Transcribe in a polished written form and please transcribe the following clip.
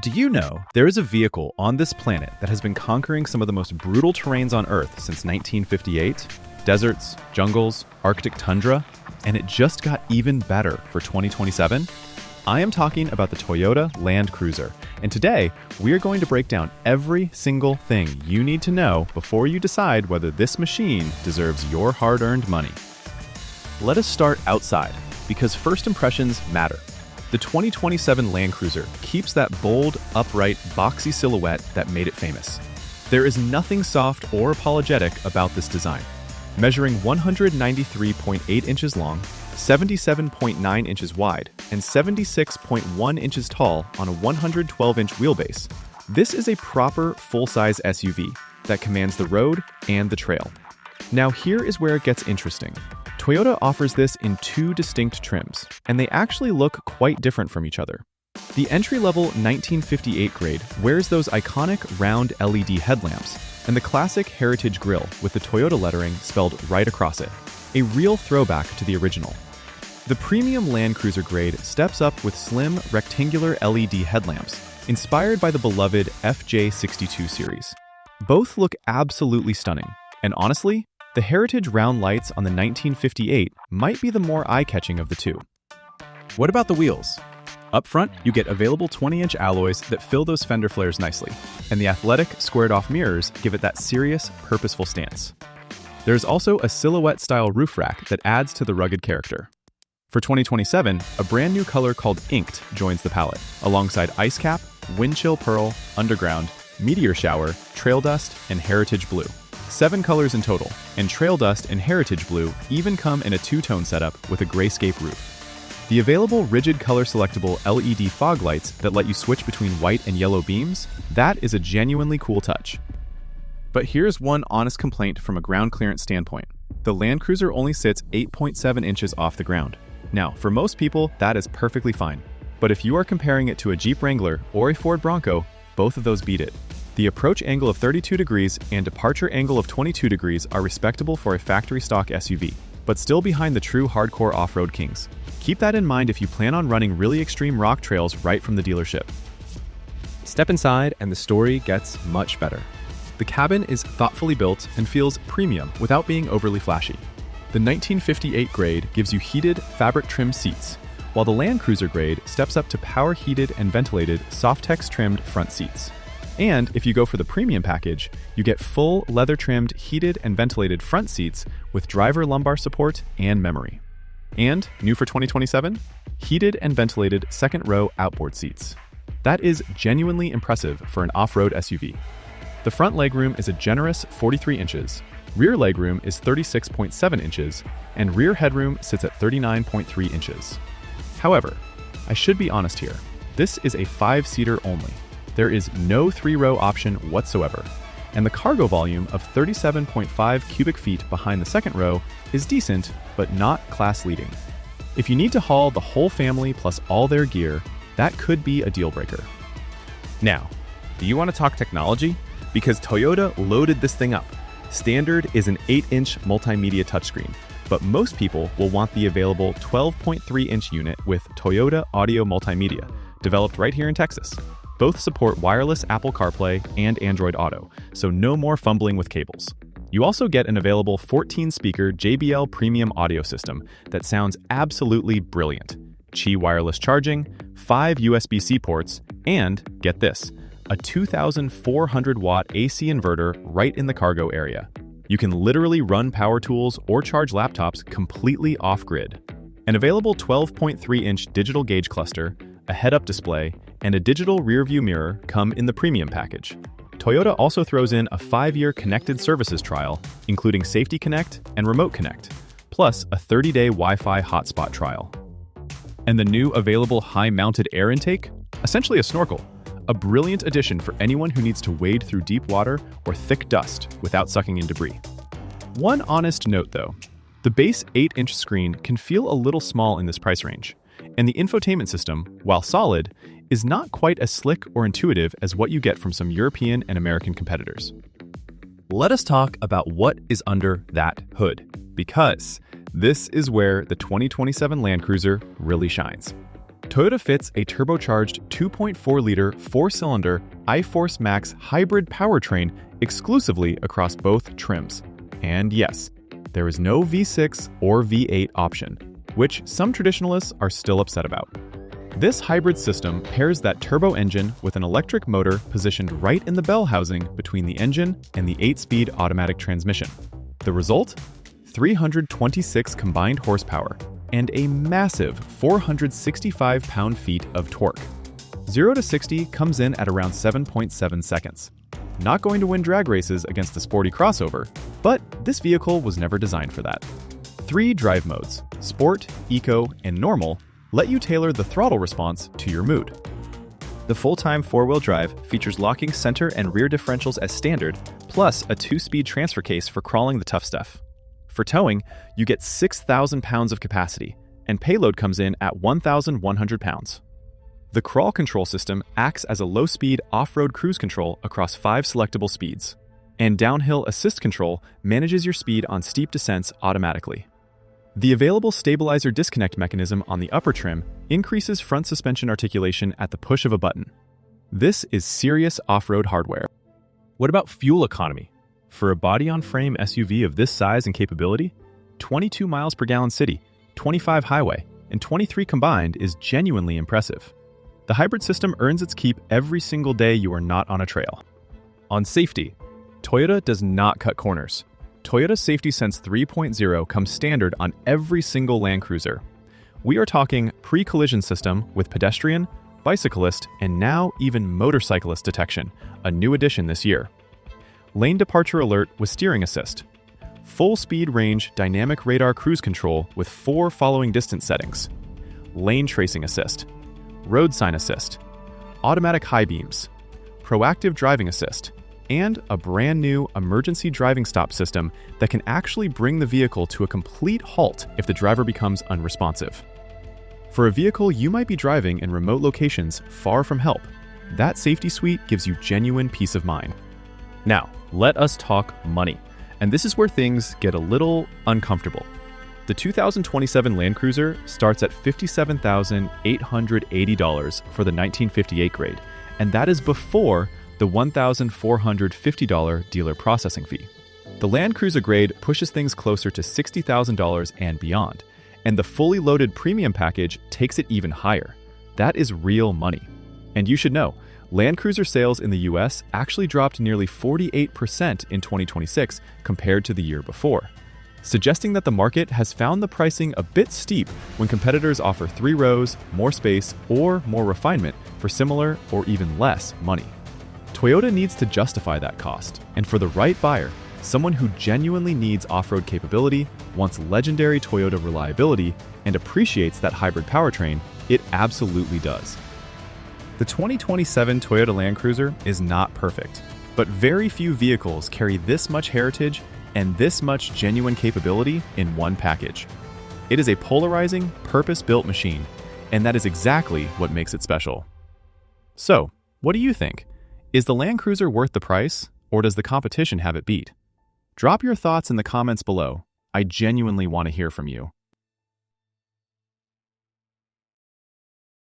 Do you know there is a vehicle on this planet that has been conquering some of the most brutal terrains on Earth since 1958? Deserts, jungles, Arctic tundra, and it just got even better for 2027? I am talking about the Toyota Land Cruiser, and today we are going to break down every single thing you need to know before you decide whether this machine deserves your hard-earned money. Let us start outside, because first impressions matter. The 2027 Land Cruiser keeps that bold, upright, boxy silhouette that made it famous. There is nothing soft or apologetic about this design. Measuring 193.8 inches long, 77.9 inches wide, and 76.1 inches tall on a 112-inch wheelbase, this is a proper full-size SUV that commands the road and the trail. Now here is where it gets interesting. Toyota offers this in two distinct trims, and they actually look quite different from each other. The entry-level 1958 grade wears those iconic round LED headlamps and the classic Heritage grille with the Toyota lettering spelled right across it, a real throwback to the original. The premium Land Cruiser grade steps up with slim, rectangular LED headlamps, inspired by the beloved FJ62 series. Both look absolutely stunning, and honestly, the Heritage round lights on the 1958 might be the more eye-catching of the two. What about the wheels? Up front, you get available 20-inch alloys that fill those fender flares nicely, and the athletic, squared-off mirrors give it that serious, purposeful stance. There's also a silhouette-style roof rack that adds to the rugged character. For 2027, a brand new color called Inked joins the palette, alongside Ice Cap, Wind Chill Pearl, Underground, Meteor Shower, Trail Dust, and Heritage Blue. 7 colors in total, and Trail Dust and Heritage Blue even come in a two-tone setup with a grayscape roof. The available rigid color selectable LED fog lights that let you switch between white and yellow beams, that is a genuinely cool touch. But here's one honest complaint from a ground clearance standpoint. The Land Cruiser only sits 8.7 inches off the ground. Now, for most people, that is perfectly fine. But if you are comparing it to a Jeep Wrangler or a Ford Bronco, both of those beat it. The approach angle of 32 degrees and departure angle of 22 degrees are respectable for a factory stock SUV, but still behind the true hardcore off-road kings. Keep that in mind if you plan on running really extreme rock trails right from the dealership. Step inside and the story gets much better. The cabin is thoughtfully built and feels premium without being overly flashy. The 1958 grade gives you heated, fabric-trimmed seats, while the Land Cruiser grade steps up to power-heated and ventilated, Softex-trimmed front seats. And if you go for the premium package, you get full leather-trimmed, heated and ventilated front seats with driver lumbar support and memory. And, new for 2027, heated and ventilated second-row outboard seats. That is genuinely impressive for an off-road SUV. The front legroom is a generous 43 inches, rear legroom is 36.7 inches, and rear headroom sits at 39.3 inches. However, I should be honest here, this is a 5-seater only. There is no 3-row option whatsoever, and the cargo volume of 37.5 cubic feet behind the second row is decent, but not class-leading. If you need to haul the whole family plus all their gear, that could be a deal breaker. Now, do you want to talk technology? Because Toyota loaded this thing up. Standard is an 8-inch multimedia touchscreen, but most people will want the available 12.3-inch unit with Toyota Audio Multimedia, developed right here in Texas. Both support wireless Apple CarPlay and Android Auto, so no more fumbling with cables. You also get an available 14-speaker JBL premium audio system that sounds absolutely brilliant. Qi wireless charging, 5 USB-C ports, and, get this, a 2,400-watt AC inverter right in the cargo area. You can literally run power tools or charge laptops completely off-grid. An available 12.3-inch digital gauge cluster, a head-up display, and a digital rear-view mirror come in the premium package. Toyota also throws in a 5-year connected services trial, including Safety Connect and Remote Connect, plus a 30-day Wi-Fi hotspot trial. And the new available high-mounted air intake? Essentially a snorkel, a brilliant addition for anyone who needs to wade through deep water or thick dust without sucking in debris. One honest note though, the base 8-inch screen can feel a little small in this price range, and the infotainment system, while solid, is not quite as slick or intuitive as what you get from some European and American competitors. Let us talk about what is under that hood, because this is where the 2027 Land Cruiser really shines. Toyota fits a turbocharged 2.4-liter 4-cylinder iForce MAX Hybrid powertrain exclusively across both trims. And yes, there is no V6 or V8 option, which some traditionalists are still upset about. This hybrid system pairs that turbo engine with an electric motor positioned right in the bell housing between the engine and the 8-speed automatic transmission. The result? 326 combined horsepower and a massive 465 pound-feet of torque. 0 to 60 comes in at around 7.7 seconds. Not going to win drag races against a sporty crossover, but this vehicle was never designed for that. 3 drive modes, Sport, Eco, and Normal, let you tailor the throttle response to your mood. The full-time 4-wheel drive features locking center and rear differentials as standard, plus a 2-speed transfer case for crawling the tough stuff. For towing, you get 6,000 pounds of capacity, and payload comes in at 1,100 pounds. The crawl control system acts as a low-speed off-road cruise control across 5 selectable speeds, and downhill assist control manages your speed on steep descents automatically. The available stabilizer disconnect mechanism on the upper trim increases front suspension articulation at the push of a button. This is serious off-road hardware. What about fuel economy? For a body-on-frame SUV of this size and capability, 22 miles per gallon city, 25 highway, and 23 combined is genuinely impressive. The hybrid system earns its keep every single day you are not on a trail. On safety, Toyota does not cut corners. Toyota Safety Sense 3.0 comes standard on every single Land Cruiser. We are talking pre-collision system with pedestrian, bicyclist, and now even motorcyclist detection, a new addition this year. Lane departure alert with steering assist. Full speed range dynamic radar cruise control with 4 following distance settings. Lane tracing assist. Road sign assist. Automatic high beams. Proactive driving assist. And a brand new emergency driving stop system that can actually bring the vehicle to a complete halt if the driver becomes unresponsive. For a vehicle you might be driving in remote locations far from help, that safety suite gives you genuine peace of mind. Now, let us talk money. And this is where things get a little uncomfortable. The 2027 Land Cruiser starts at $57,880 for the 1958 grade, and that is before the $1,450 dealer processing fee. The Land Cruiser grade pushes things closer to $60,000 and beyond, and the fully loaded premium package takes it even higher. That is real money. And you should know, Land Cruiser sales in the US actually dropped nearly 48% in 2026 compared to the year before, suggesting that the market has found the pricing a bit steep when competitors offer 3 rows, more space, or more refinement for similar or even less money. Toyota needs to justify that cost, and for the right buyer, someone who genuinely needs off-road capability, wants legendary Toyota reliability, and appreciates that hybrid powertrain, it absolutely does. The 2027 Toyota Land Cruiser is not perfect, but very few vehicles carry this much heritage and this much genuine capability in one package. It is a polarizing, purpose-built machine, and that is exactly what makes it special. So, what do you think? Is the Land Cruiser worth the price, or does the competition have it beat? Drop your thoughts in the comments below. I genuinely want to hear from you.